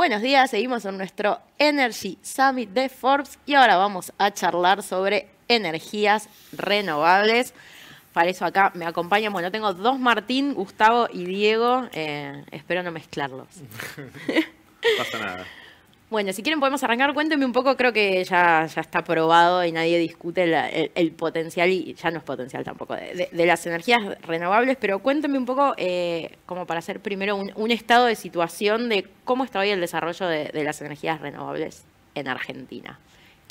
Buenos días, seguimos en nuestro Energy Summit de Forbes y ahora vamos a charlar sobre energías renovables. Para eso acá me acompañan, bueno, tengo dos Martín, Gustavo y Diego, espero no mezclarlos. No pasa nada. Bueno, si quieren podemos arrancar, cuéntenme un poco, creo que ya está probado y nadie discute el potencial, y ya no es potencial tampoco, de las energías renovables, pero cuéntenme un poco, como para hacer primero un estado de situación de cómo está hoy el desarrollo de las energías renovables en Argentina.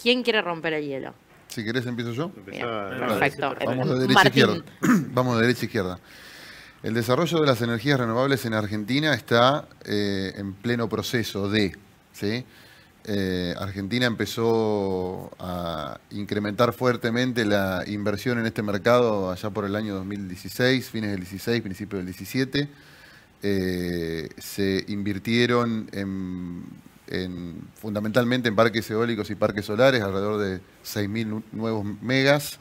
¿Quién quiere romper el hielo? Si querés empiezo yo. Perfecto. Vamos de derecha a izquierda. Vamos de derecha a izquierda. El desarrollo de las energías renovables en Argentina está en pleno proceso de... ¿sí? Argentina empezó a incrementar fuertemente la inversión en este mercado allá por el año 2016, fines del 16, principios del 17. Se invirtieron fundamentalmente en parques eólicos y parques solares, alrededor de 6.000 nuevos megas.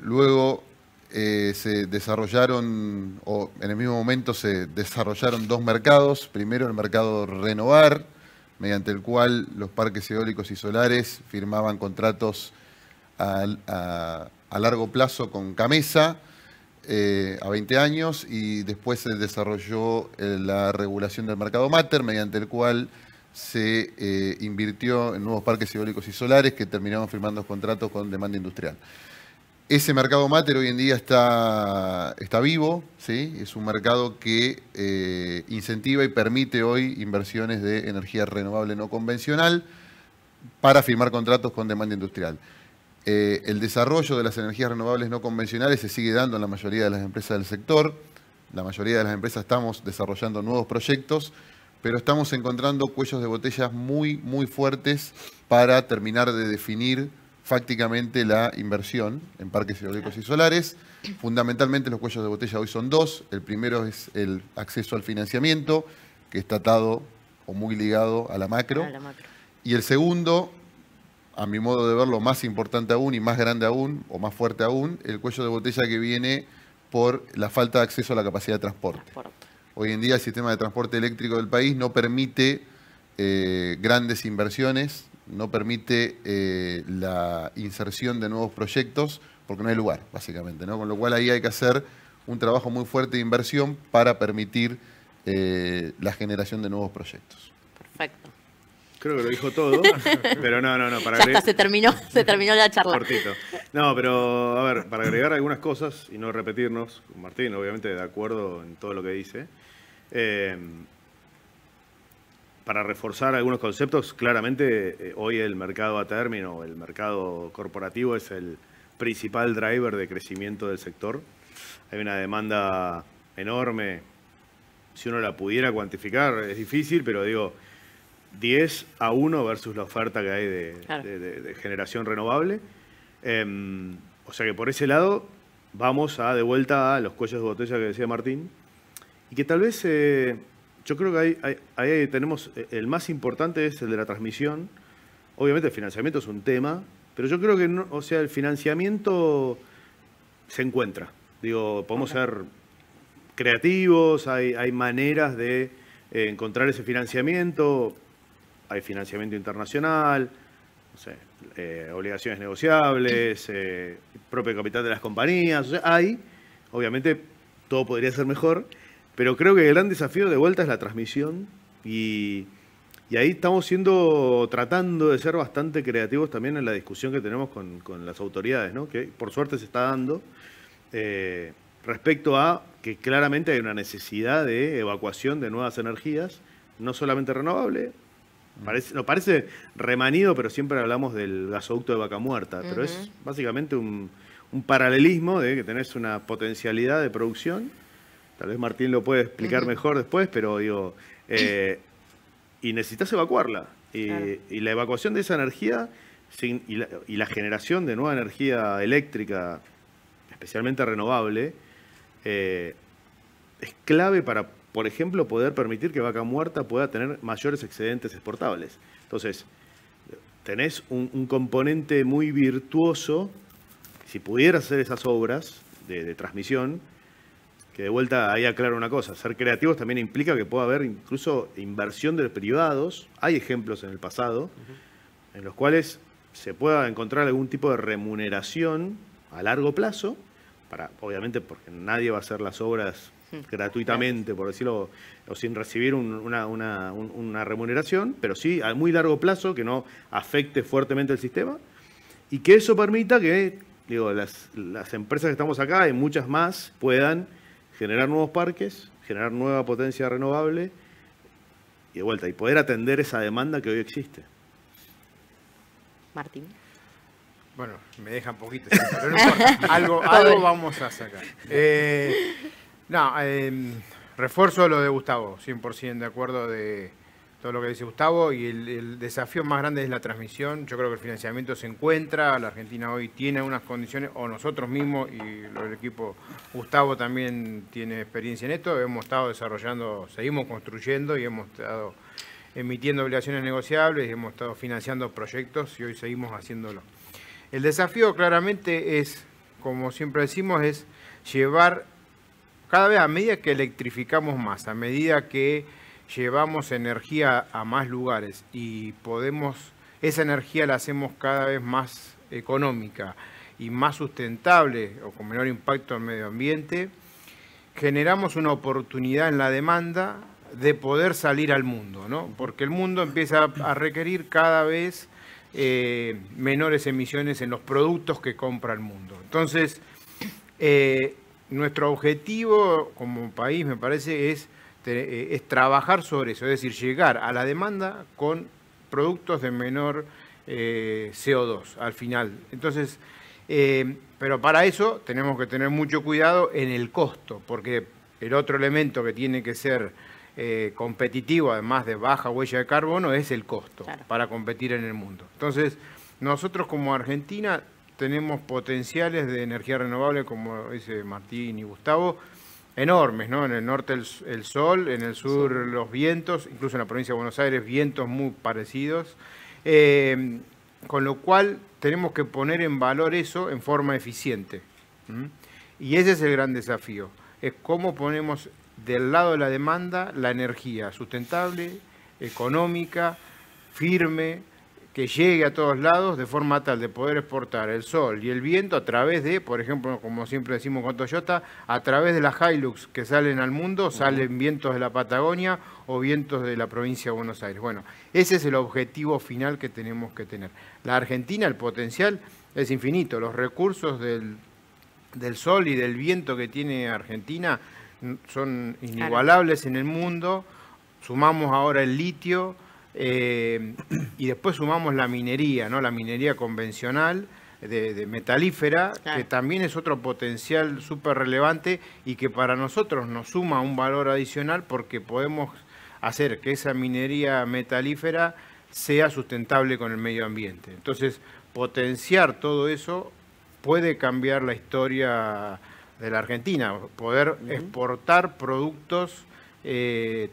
Luego se desarrollaron, o en el mismo momento se desarrollaron dos mercados. Primero el mercado Renovar, mediante el cual los parques eólicos y solares firmaban contratos a largo plazo con Camesa a 20 años, y después se desarrolló la regulación del mercado Mater, mediante el cual se invirtió en nuevos parques eólicos y solares que terminaron firmando contratos con demanda industrial. Ese mercado Mater hoy en día está vivo, ¿sí? Es un mercado que incentiva y permite hoy inversiones de energía renovable no convencional para firmar contratos con demanda industrial. El desarrollo de las energías renovables no convencionales se sigue dando en la mayoría de las empresas del sector. La mayoría de las empresas estamos desarrollando nuevos proyectos, pero estamos encontrando cuellos de botella muy, muy fuertes para terminar de definir fácticamente la inversión en parques eólicos y solares. Fundamentalmente los cuellos de botella hoy son dos. El primero es el acceso al financiamiento, que está atado o muy ligado a la macro. Y el segundo, a mi modo de verlo, más importante aún y más grande aún, o más fuerte aún, el cuello de botella que viene por la falta de acceso a la capacidad de transporte. Hoy en día el sistema de transporte eléctrico del país no permite grandes inversiones, no permite la inserción de nuevos proyectos, porque no hay lugar, básicamente, ¿no? Con lo cual ahí hay que hacer un trabajo muy fuerte de inversión para permitir la generación de nuevos proyectos. Perfecto. Creo que lo dijo todo, pero no. Para ya está, se terminó la charla. Cortito. No, pero a ver, para agregar algunas cosas y no repetirnos, Martín, obviamente de acuerdo en todo lo que dice. Para reforzar algunos conceptos, claramente hoy el mercado a término, el mercado corporativo es el principal driver de crecimiento del sector. Hay una demanda enorme. Si uno la pudiera cuantificar, es difícil, pero digo, 10-1 versus la oferta que hay de generación renovable. O sea que por ese lado vamos de vuelta a los cuellos de botella que decía Martín. Y que tal vez, yo creo que ahí tenemos, el más importante es el de la transmisión. Obviamente el financiamiento es un tema, pero yo creo que no, o sea, el financiamiento se encuentra. Digo, podemos ser creativos, hay maneras de encontrar ese financiamiento. Hay financiamiento internacional, no sé, obligaciones negociables, propio capital de las compañías. O sea, obviamente todo podría ser mejor, pero creo que el gran desafío de vuelta es la transmisión, y ahí estamos tratando de ser bastante creativos también en la discusión que tenemos con las autoridades, ¿no? Que por suerte se está dando, respecto a que claramente hay una necesidad de evacuación de nuevas energías, no solamente renovable. Nos parece remanido, pero siempre hablamos del gasoducto de Vaca Muerta, pero es básicamente un paralelismo de que tenés una potencialidad de producción. Tal vez Martín lo puede explicar mejor después, pero digo, y necesitas evacuarla. Y la evacuación de esa energía y la generación de nueva energía eléctrica, especialmente renovable, es clave para, por ejemplo, poder permitir que Vaca Muerta pueda tener mayores excedentes exportables. Entonces, tenés un componente muy virtuoso. Si pudieras hacer esas obras de transmisión, Que de vuelta ahí aclaro una cosa, ser creativos también implica que pueda haber incluso inversión de los privados. Hay ejemplos en el pasado en los cuales se pueda encontrar algún tipo de remuneración a largo plazo, obviamente porque nadie va a hacer las obras gratuitamente, por decirlo, o sin recibir una remuneración, pero sí a muy largo plazo, que no afecte fuertemente el sistema, y que eso permita que, digo, las empresas que estamos acá y muchas más puedan generar nuevos parques, generar nueva potencia renovable y de vuelta, y poder atender esa demanda que hoy existe. Martín. Bueno, me dejan poquito, pero no importa. Algo vamos a sacar. Refuerzo lo de Gustavo, 100% de acuerdo de todo lo que dice Gustavo, y el desafío más grande es la transmisión. Yo creo que el financiamiento se encuentra, la Argentina hoy tiene unas condiciones, o nosotros mismos, y el equipo Gustavo también tiene experiencia en esto, hemos estado desarrollando, seguimos construyendo y hemos estado emitiendo obligaciones negociables y hemos estado financiando proyectos y hoy seguimos haciéndolo. El desafío claramente es, como siempre decimos, es llevar cada vez a medida que electrificamos más, a medida que llevamos energía a más lugares y esa energía la hacemos cada vez más económica y más sustentable o con menor impacto en el medio ambiente, generamos una oportunidad en la demanda de poder salir al mundo, ¿no? Porque el mundo empieza a requerir cada vez menores emisiones en los productos que compra el mundo. Entonces, nuestro objetivo como país, me parece, es trabajar sobre eso, es decir, llegar a la demanda con productos de menor CO2 al final. Entonces, pero para eso tenemos que tener mucho cuidado en el costo, porque el otro elemento que tiene que ser competitivo, además de baja huella de carbono, es el costo para competir en el mundo. Entonces, nosotros como Argentina tenemos potenciales de energía renovable, como dice Martín y Gustavo, enormes, ¿no? En el norte el sol, en el sur los vientos, incluso en la provincia de Buenos Aires vientos muy parecidos, con lo cual tenemos que poner en valor eso en forma eficiente. Y ese es el gran desafío, es cómo ponemos del lado de la demanda la energía sustentable, económica, firme, que llegue a todos lados de forma tal de poder exportar el sol y el viento a través de, por ejemplo, como siempre decimos con Toyota, a través de las Hilux que salen al mundo, salen vientos de la Patagonia o vientos de la provincia de Buenos Aires. Bueno, ese es el objetivo final que tenemos que tener. La Argentina, el potencial es infinito. Los recursos del sol y del viento que tiene Argentina son inigualables en el mundo. Sumamos ahora el litio, y después sumamos la minería, ¿no? La minería convencional, de metalífera, que también es otro potencial súper relevante y que para nosotros nos suma un valor adicional porque podemos hacer que esa minería metalífera sea sustentable con el medio ambiente. Entonces, potenciar todo eso puede cambiar la historia de la Argentina, poder exportar productos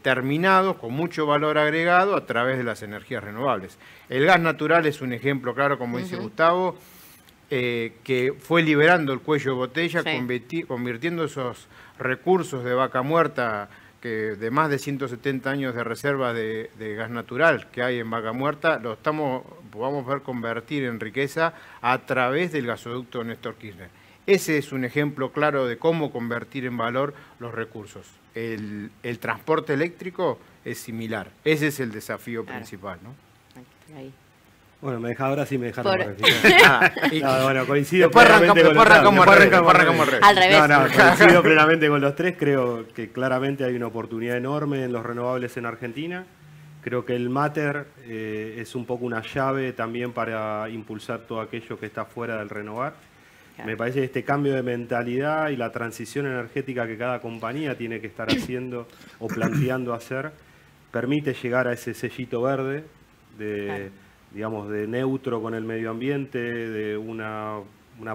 terminados con mucho valor agregado a través de las energías renovables. El gas natural es un ejemplo claro, como dice Gustavo, que fue liberando el cuello de botella, convirtiendo esos recursos de vaca muerta, que de más de 170 años de reserva de gas natural que hay en Vaca Muerta, vamos a ver convertir en riqueza a través del gasoducto Néstor Kirchner. Ese es un ejemplo claro de cómo convertir en valor los recursos. El transporte eléctrico es similar. Ese es el desafío principal, ¿no? Ahí. Bueno, ahora sí me dejaron bueno, coincido plenamente con los tres. Al revés. Coincido plenamente con los tres. Creo que claramente hay una oportunidad enorme en los renovables en Argentina. Creo que el Mater es un poco una llave también para impulsar todo aquello que está fuera del renovar. Me parece que este cambio de mentalidad y la transición energética que cada compañía tiene que estar haciendo o planteando hacer, permite llegar a ese sellito verde digamos, de neutro con el medio ambiente, de una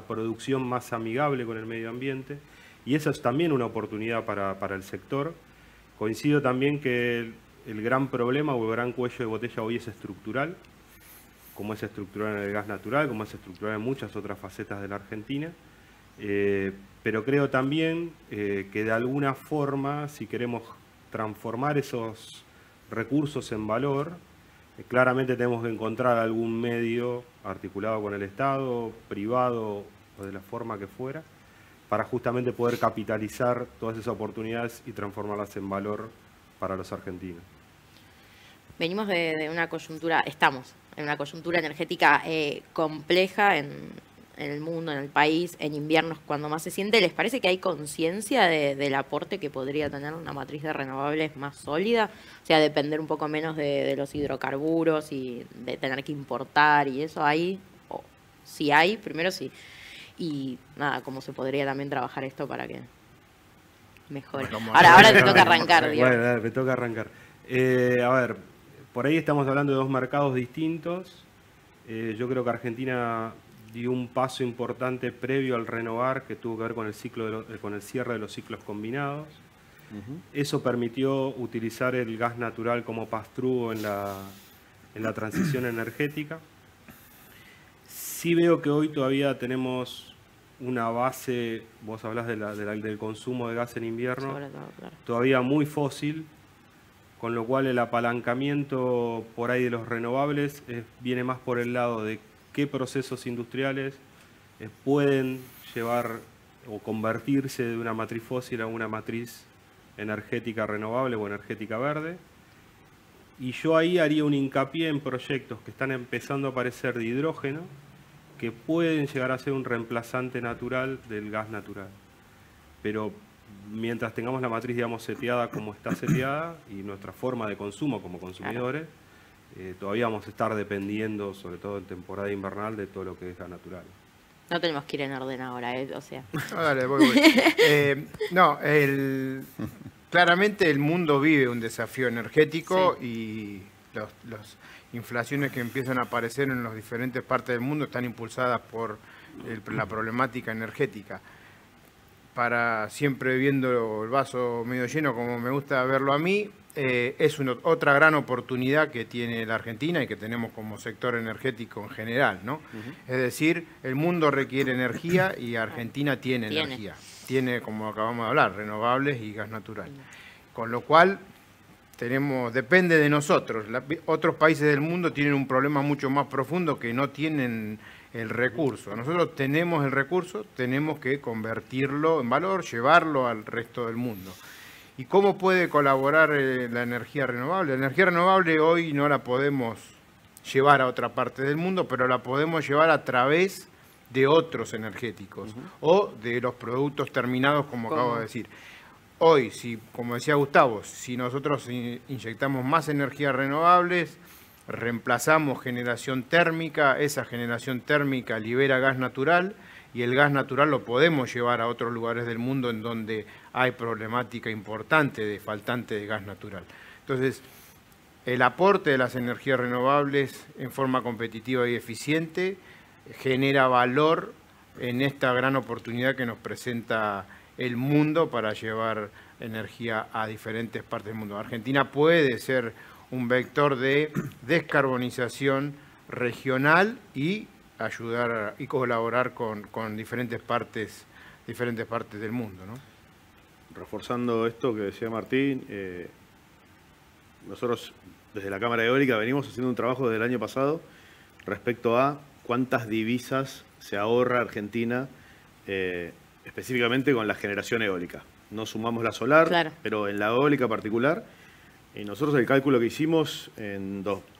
producción más amigable con el medio ambiente. Y eso es también una oportunidad para el sector. Coincido también que el gran problema o el gran cuello de botella hoy es estructural, como es estructural en el gas natural, como es estructural en muchas otras facetas de la Argentina. Pero creo también que de alguna forma, si queremos transformar esos recursos en valor, claramente tenemos que encontrar algún medio articulado con el Estado, privado o de la forma que fuera, para justamente poder capitalizar todas esas oportunidades y transformarlas en valor para los argentinos. Venimos de una coyuntura, estamos en una coyuntura energética compleja en el mundo, en el país, en inviernos cuando más se siente. ¿Les parece que hay conciencia del aporte que podría tener una matriz de renovables más sólida? O sea, depender un poco menos de los hidrocarburos y de tener que importar y eso ahí, o si hay, primero sí. Y nada, cómo se podría también trabajar esto para que mejore. Bueno, Ahora te toca arrancar, Diego. Bueno, me toca arrancar. A ver, por ahí estamos hablando de dos mercados distintos. Yo creo que Argentina dio un paso importante previo al renovar que tuvo que ver con el ciclo con el cierre de los ciclos combinados. Eso permitió utilizar el gas natural como pass-through en la transición energética. Sí veo que hoy todavía tenemos una base, vos hablás del consumo de gas en invierno, Sobre todo, claro. todavía muy fósil, con lo cual el apalancamiento por ahí de los renovables viene más por el lado de qué procesos industriales pueden llevar o convertirse de una matriz fósil a una matriz energética renovable o energética verde. Y yo ahí haría un hincapié en proyectos que están empezando a aparecer de hidrógeno, que pueden llegar a ser un reemplazante natural del gas natural. Pero mientras tengamos la matriz, digamos, seteada como está seteada y nuestra forma de consumo como consumidores, todavía vamos a estar dependiendo, sobre todo en temporada invernal, de todo lo que es gas natural. No tenemos que ir en orden ahora, o sea. No, dale, voy. Claramente el mundo vive un desafío energético, sí, y las inflaciones que empiezan a aparecer en las diferentes partes del mundo están impulsadas por la problemática energética. Para siempre viendo el vaso medio lleno, como me gusta verlo a mí, es otra gran oportunidad que tiene la Argentina y que tenemos como sector energético en general, ¿no? Es decir, el mundo requiere energía y Argentina tiene energía. Tiene, como acabamos de hablar, renovables y gas natural. Con lo cual, depende de nosotros. Otros países del mundo tienen un problema mucho más profundo, que no tienen el recurso. Nosotros tenemos el recurso, tenemos que convertirlo en valor, llevarlo al resto del mundo. ¿Y cómo puede colaborar la energía renovable? La energía renovable hoy no la podemos llevar a otra parte del mundo, pero la podemos llevar a través de otros energéticos o de los productos terminados, como acabo de decir. Hoy, como decía Gustavo, si nosotros inyectamos más energías renovables, reemplazamos generación térmica, esa generación térmica libera gas natural y el gas natural lo podemos llevar a otros lugares del mundo en donde hay problemática importante de faltante de gas natural. Entonces, el aporte de las energías renovables en forma competitiva y eficiente genera valor en esta gran oportunidad que nos presenta el mundo para llevar energía a diferentes partes del mundo. Argentina puede ser un vector de descarbonización regional y ayudar y colaborar con diferentes partes del mundo, ¿no? Reforzando esto que decía Martín, nosotros desde la Cámara Eólica venimos haciendo un trabajo desde el año pasado respecto a cuántas divisas se ahorra Argentina, específicamente con la generación eólica. No sumamos la solar, claro, pero en la eólica particular. Y nosotros el cálculo que hicimos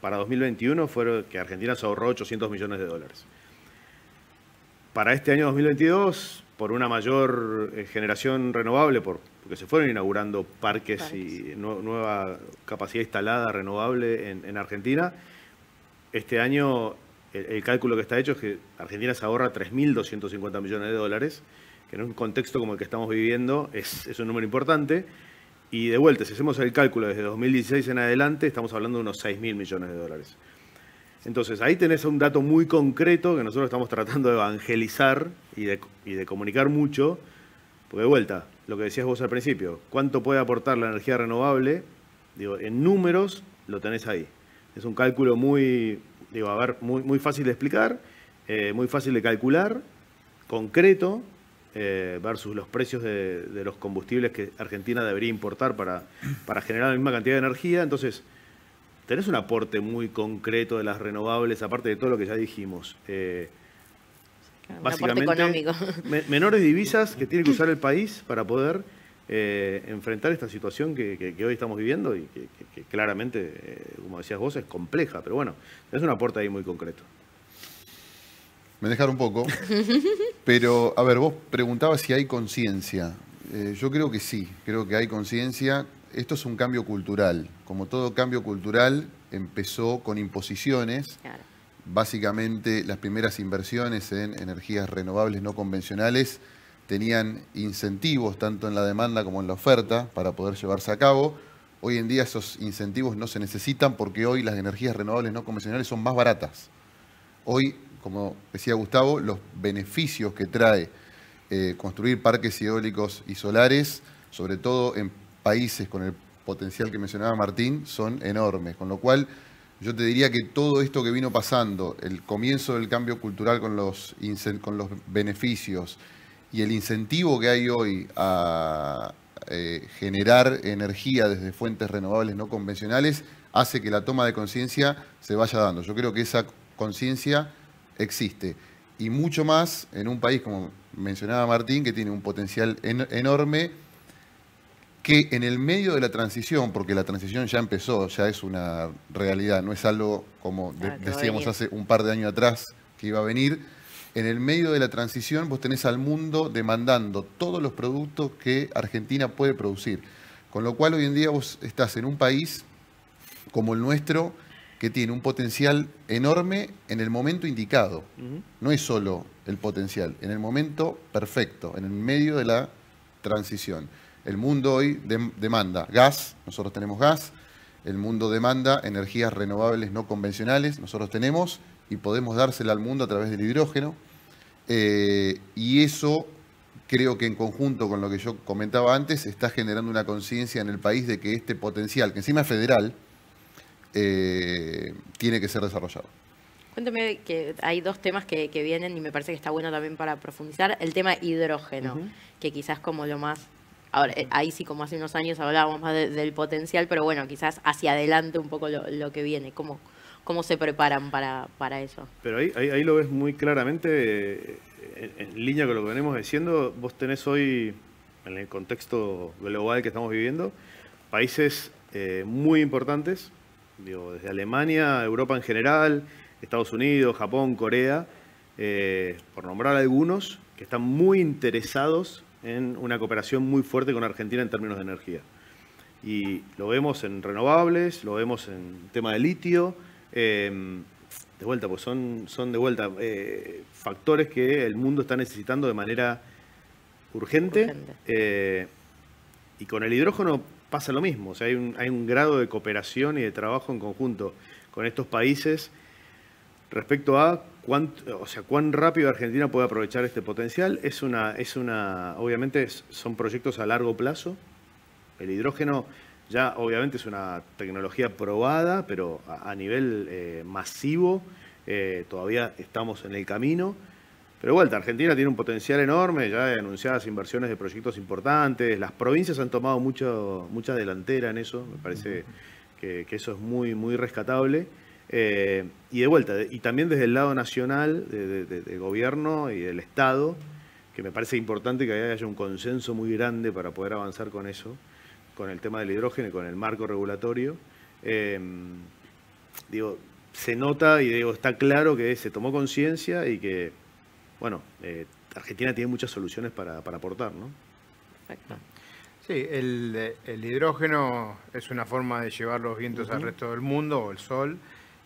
para 2021 fue que Argentina se ahorró 800 millones de dólares. Para este año 2022, por una mayor generación renovable, porque se fueron inaugurando parques y nueva capacidad instalada renovable en Argentina, este año el cálculo que está hecho es que Argentina se ahorra 3.250 millones de dólares, que en un contexto como el que estamos viviendo es un número importante. Y de vuelta, si hacemos el cálculo desde 2016 en adelante, estamos hablando de unos 6.000 millones de dólares. Entonces, ahí tenés un dato muy concreto que nosotros estamos tratando de evangelizar y de comunicar mucho. Porque de vuelta, lo que decías vos al principio, ¿cuánto puede aportar la energía renovable? Digo, en números lo tenés ahí. Es un cálculo muy fácil de explicar, muy fácil de calcular, concreto, versus los precios de los combustibles que Argentina debería importar para generar la misma cantidad de energía. Entonces, tenés un aporte muy concreto de las renovables, aparte de todo lo que ya dijimos. Un aporte económico. Menores divisas que tiene que usar el país para poder enfrentar esta situación que hoy estamos viviendo y que claramente, como decías vos, es compleja. Pero bueno, es un aporte ahí muy concreto. Me dejaron un poco, pero a ver, vos preguntabas si hay conciencia. Yo creo que sí, creo que hay conciencia. Esto es un cambio cultural. Como todo cambio cultural, empezó con imposiciones. Claro. Básicamente, las primeras inversiones en energías renovables no convencionales tenían incentivos tanto en la demanda como en la oferta para poder llevarse a cabo. Hoy en día esos incentivos no se necesitan porque hoy las energías renovables no convencionales son más baratas. Hoy, como decía Gustavo, los beneficios que trae construir parques eólicos y solares, sobre todo en países con el potencial que mencionaba Martín, son enormes. Con lo cual, yo te diría que todo esto que vino pasando, el comienzo del cambio cultural con los beneficios y el incentivo que hay hoy a generar energía desde fuentes renovables no convencionales, hace que la toma de conciencia se vaya dando. Yo creo que esa conciencia existe. Y mucho más en un país, como mencionaba Martín, que tiene un potencial enorme, que en el medio de la transición, porque la transición ya empezó, ya es una realidad, no es algo como decíamos hace un par de años atrás que iba a venir. En el medio de la transición vos tenés al mundo demandando todos los productos que Argentina puede producir. Con lo cual hoy en día vos estás en un país como el nuestro, que tiene un potencial enorme en el momento indicado. No es solo el potencial, en el momento perfecto, en el medio de la transición. El mundo hoy demanda gas, nosotros tenemos gas. El mundo demanda energías renovables no convencionales, nosotros tenemos, y podemos dársela al mundo a través del hidrógeno. Y eso, creo que en conjunto con lo que yo comentaba antes, está generando una conciencia en el país de que este potencial, que encima es federal, tiene que ser desarrollado. Cuéntame que hay dos temas que vienen y me parece que está bueno también para profundizar. El tema hidrógeno, que quizás como lo más... Ahora, ahí sí, como hace unos años hablábamos más del potencial, pero bueno, quizás hacia adelante un poco lo que viene. ¿Cómo se preparan para eso? Pero ahí lo ves muy claramente, en línea con lo que venimos diciendo. Vos tenés hoy, en el contexto global que estamos viviendo, países muy importantes, digo, desde Alemania, Europa en general, Estados Unidos, Japón, Corea, por nombrar algunos, que están muy interesados en una cooperación muy fuerte con Argentina en términos de energía. Y lo vemos en renovables, lo vemos en tema de litio, de vuelta, pues son de vuelta factores que el mundo está necesitando de manera urgente. Y con el hidrógeno pasa lo mismo, o sea, hay un grado de cooperación y de trabajo en conjunto con estos países respecto a cuán rápido Argentina puede aprovechar este potencial. Obviamente son proyectos a largo plazo. El hidrógeno ya obviamente es una tecnología probada, pero a nivel masivo todavía estamos en el camino. Pero vuelta, Argentina tiene un potencial enorme, ya hay anunciadas inversiones de proyectos importantes. Las provincias han tomado mucha delantera en eso, me parece que eso es muy, muy rescatable. Y de vuelta, y también desde el lado nacional, de gobierno y del Estado, que me parece importante que haya un consenso muy grande para poder avanzar con eso, con el tema del hidrógeno y con el marco regulatorio. Se nota y está claro que se tomó conciencia y que, bueno, Argentina tiene muchas soluciones para aportar, ¿no? Perfecto. Sí, el hidrógeno es una forma de llevar los vientos al resto del mundo, o el sol.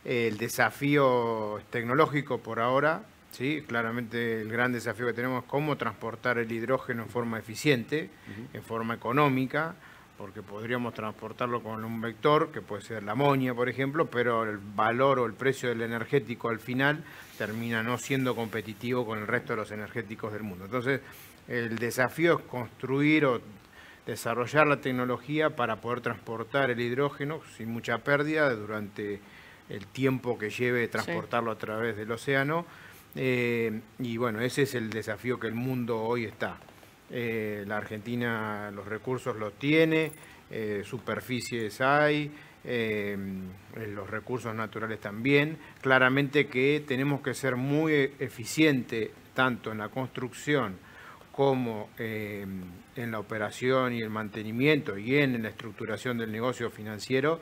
El desafío tecnológico por ahora, ¿sí? Claramente el gran desafío que tenemos es cómo transportar el hidrógeno en forma eficiente, en forma económica, porque podríamos transportarlo con un vector, que puede ser la amonia, por ejemplo, pero el valor o el precio del energético al final termina no siendo competitivo con el resto de los energéticos del mundo. Entonces, el desafío es construir o desarrollar la tecnología para poder transportar el hidrógeno sin mucha pérdida durante el tiempo que lleve transportarlo a través del océano, Y bueno, ese es el desafío que el mundo hoy está. La Argentina los recursos los tiene, superficies hay, los recursos naturales también. Claramente que tenemos que ser muy eficientes tanto en la construcción como en la operación y el mantenimiento y en la estructuración del negocio financiero,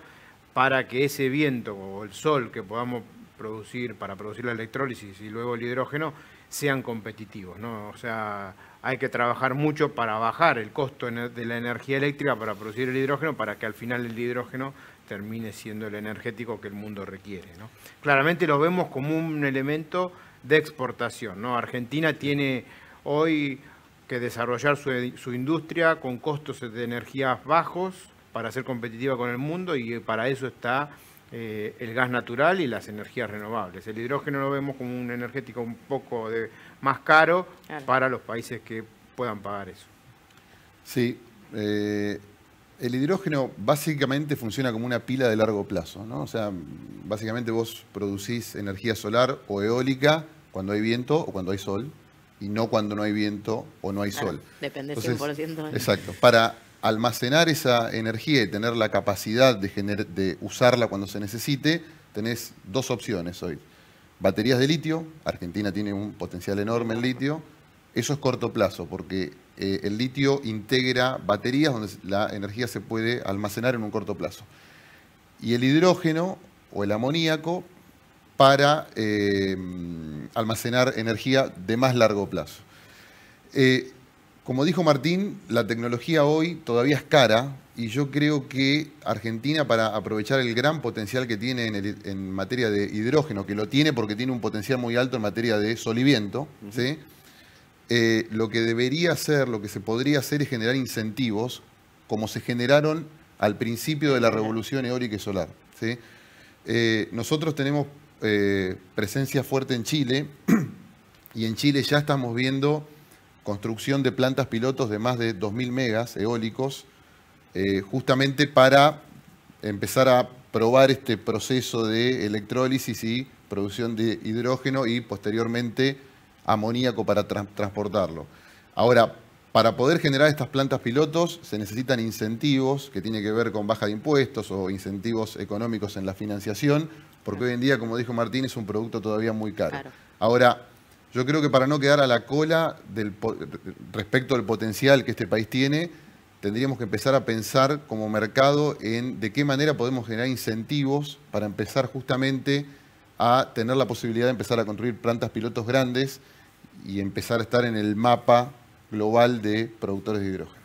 para que ese viento o el sol que podamos producir para producir la electrólisis y luego el hidrógeno sean competitivos, ¿no? O sea, hay que trabajar mucho para bajar el costo de la energía eléctrica para producir el hidrógeno, para que al final el hidrógeno termine siendo el energético que el mundo requiere, ¿no? Claramente lo vemos como un elemento de exportación, ¿no? Argentina tiene hoy que desarrollar su industria con costos de energías bajos para ser competitiva con el mundo, y para eso está el gas natural y las energías renovables. El hidrógeno lo vemos como un energético un poco más caro, claro, para los países que puedan pagar eso. Sí, el hidrógeno básicamente funciona como una pila de largo plazo, ¿no? O sea, básicamente vos producís energía solar o eólica cuando hay viento o cuando hay sol, y no cuando no hay viento o no hay sol. Depende. Entonces, 100%. Exacto. Para almacenar esa energía y tener la capacidad de usarla cuando se necesite, tenés dos opciones hoy. Baterías de litio, Argentina tiene un potencial enorme en litio. Eso es corto plazo, porque el litio integra baterías donde la energía se puede almacenar en un corto plazo. Y el hidrógeno o el amoníaco para almacenar energía de más largo plazo. Como dijo Martín, la tecnología hoy todavía es cara, y yo creo que Argentina, para aprovechar el gran potencial que tiene en materia de hidrógeno, que lo tiene porque tiene un potencial muy alto en materia de sol y viento, ¿sí? Lo que debería hacer, lo que se podría hacer es generar incentivos, como se generaron al principio de la revolución eólica y solar, ¿sí? Nosotros tenemos presencia fuerte en Chile, y en Chile ya estamos viendo construcción de plantas pilotos de más de 2.000 megas eólicos, justamente para empezar a probar este proceso de electrólisis y producción de hidrógeno y posteriormente amoníaco para transportarlo. Ahora, para poder generar estas plantas pilotos se necesitan incentivos que tienen que ver con baja de impuestos o incentivos económicos en la financiación, porque hoy en día, como dijo Martín, es un producto todavía muy caro. Claro. Ahora, yo creo que para no quedar a la cola respecto al potencial que este país tiene, tendríamos que empezar a pensar como mercado en de qué manera podemos generar incentivos para empezar justamente a tener la posibilidad de empezar a construir plantas pilotos grandes y empezar a estar en el mapa global de productores de hidrógeno.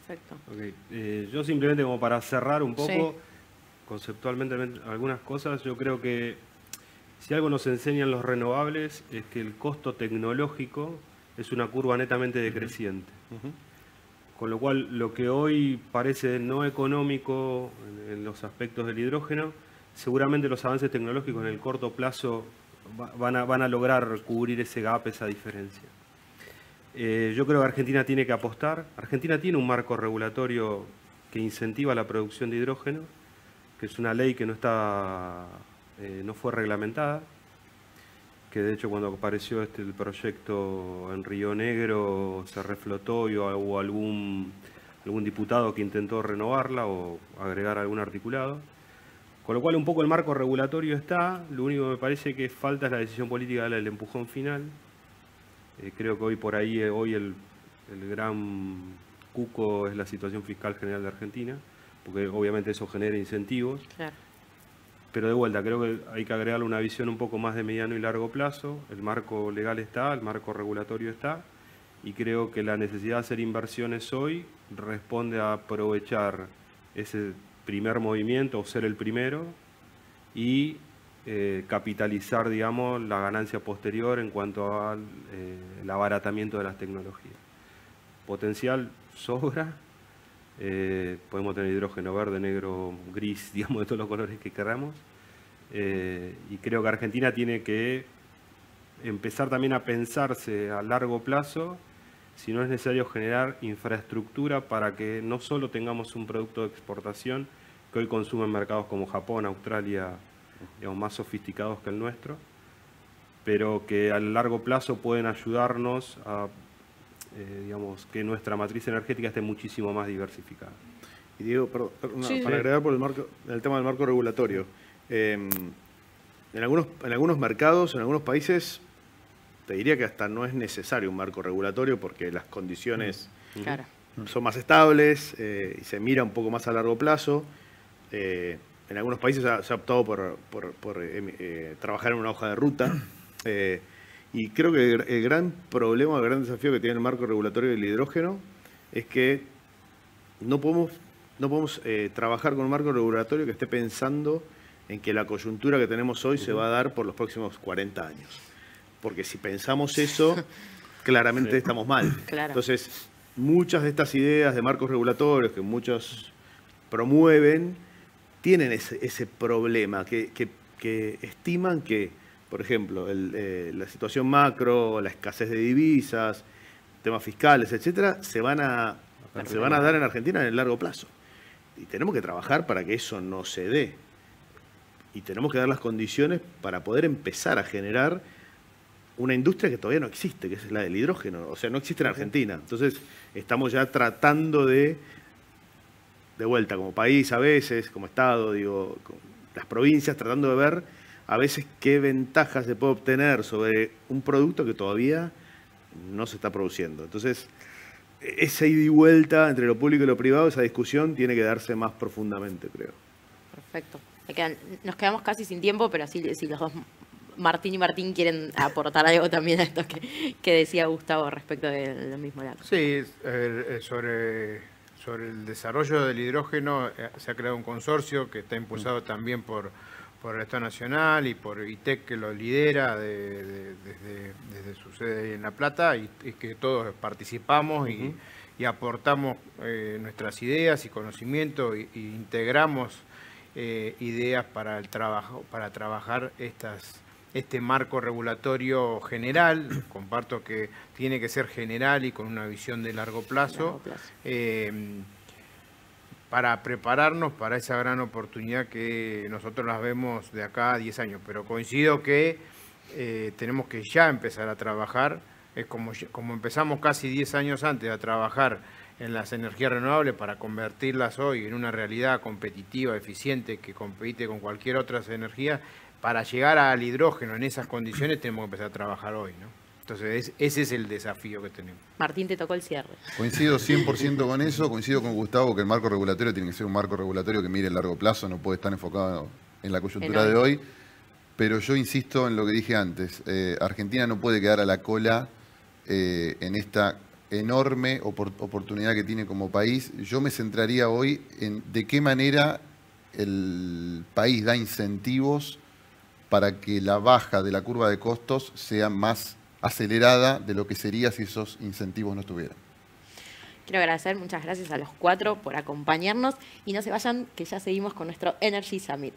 Perfecto. Okay. Yo simplemente, como para cerrar un poco, sí, conceptualmente algunas cosas, yo creo que si algo nos enseñan los renovables es que el costo tecnológico es una curva netamente decreciente. Con lo cual, lo que hoy parece no económico en los aspectos del hidrógeno, seguramente los avances tecnológicos en el corto plazo van a lograr cubrir ese gap, esa diferencia. Yo creo que Argentina tiene que apostar. Argentina tiene un marco regulatorio que incentiva la producción de hidrógeno, que es una ley que no fue reglamentada, que de hecho cuando apareció el proyecto en Río Negro se reflotó y hubo algún diputado que intentó renovarla o agregar algún articulado. Con lo cual un poco el marco regulatorio está, lo único que me parece que falta es la decisión política, el empujón final. Creo que hoy por ahí, el gran cuco es la situación fiscal general de Argentina, porque obviamente eso genera incentivos. Claro. Pero de vuelta, creo que hay que agregarle una visión un poco más de mediano y largo plazo. El marco legal está, el marco regulatorio está, y creo que la necesidad de hacer inversiones hoy responde a aprovechar ese primer movimiento o ser el primero y capitalizar, digamos, la ganancia posterior en cuanto al abaratamiento de las tecnologías. Potencial sobra. Podemos tener hidrógeno verde, negro, gris, digamos, de todos los colores que queramos. Y creo que Argentina tiene que empezar también a pensarse a largo plazo si no es necesario generar infraestructura para que no solo tengamos un producto de exportación que hoy consumen mercados como Japón, Australia, digamos, más sofisticados que el nuestro, pero que a largo plazo pueden ayudarnos a digamos, que nuestra matriz energética esté muchísimo más diversificada. Y Diego, perdón, Sí, para sí. agregar por el tema del marco regulatorio. En algunos mercados, en algunos países, te diría que hasta no es necesario un marco regulatorio porque las condiciones Claro. son más estables y se mira un poco más a largo plazo. En algunos países se ha optado por trabajar en una hoja de ruta. Y creo que el gran problema, el gran desafío que tiene el marco regulatorio del hidrógeno es que no podemos trabajar con un marco regulatorio que esté pensando en que la coyuntura que tenemos hoy se va a dar por los próximos 40 años. Porque si pensamos eso, claramente estamos mal. Claro. Entonces, muchas de estas ideas de marcos regulatorios que muchos promueven tienen ese problema, que estiman que, por ejemplo, la situación macro, la escasez de divisas, temas fiscales, etcétera, se van a dar en Argentina en el largo plazo. Y tenemos que trabajar para que eso no se dé. Y tenemos que dar las condiciones para poder empezar a generar una industria que todavía no existe, que es la del hidrógeno. O sea, no existe en Argentina. Entonces, estamos ya tratando de vuelta, como país a veces, como Estado, digo, con las provincias, tratando de ver a veces qué ventajas se puede obtener sobre un producto que todavía no se está produciendo. Entonces, esa ida y vuelta entre lo público y lo privado, esa discusión tiene que darse más profundamente, creo. Perfecto. Nos quedamos casi sin tiempo, pero si los dos, Martín y Martín, quieren aportar algo también a esto que decía Gustavo respecto del mismo lado. Sí, sobre el desarrollo del hidrógeno se ha creado un consorcio que está impulsado también por el Estado Nacional y por ITEC, que lo lidera desde su sede ahí en La Plata, y que todos participamos y aportamos nuestras ideas y conocimiento y integramos ideas para el trabajo, para trabajar este marco regulatorio general. Comparto que tiene que ser general y con una visión de largo plazo. Para prepararnos para esa gran oportunidad que nosotros las vemos de acá a 10 años. Pero coincido que tenemos que ya empezar a trabajar. Es como empezamos casi 10 años antes a trabajar en las energías renovables para convertirlas hoy en una realidad competitiva, eficiente, que compite con cualquier otra energía. Para llegar al hidrógeno en esas condiciones tenemos que empezar a trabajar hoy, ¿no? Entonces, ese es el desafío que tenemos. Martín, te tocó el cierre. Coincido 100% con eso, coincido con Gustavo que el marco regulatorio tiene que ser un marco regulatorio que mire el largo plazo, no puede estar enfocado en la coyuntura de hoy, pero yo insisto en lo que dije antes, Argentina no puede quedar a la cola en esta enorme oportunidad que tiene como país. Yo me centraría hoy en de qué manera el país da incentivos para que la baja de la curva de costos sea más acelerada de lo que sería si esos incentivos no estuvieran. Quiero agradecer, muchas gracias a los 4 por acompañarnos y no se vayan, que ya seguimos con nuestro Energy Summit.